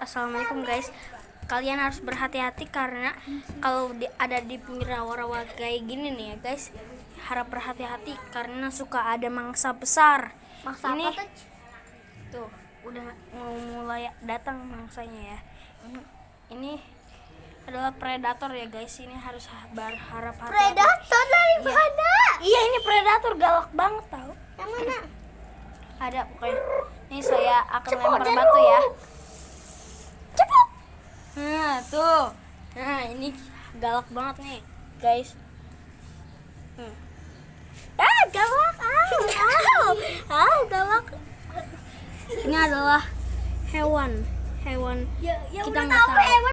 Assalamualaikum guys. Kalian harus berhati-hati karena kalau ada di pinggir rawa-rawa kayak gini nih ya guys, harap berhati-hati karena suka ada mangsa besar. Mangsa ini apa tuh udah mau mulai datang mangsanya ya. Ini adalah predator ya guys. Ini harus berharap hati. Predator dari mana? Iya, ini predator galak banget tau. Yang mana? Ada pokoknya. Ini saya akan lempar batu ya. Cepet. Nah tuh, nah ini galak banget nih guys. Galak. Galak. Ini adalah hewan Ya kita udah nggak tahu tahu. hewan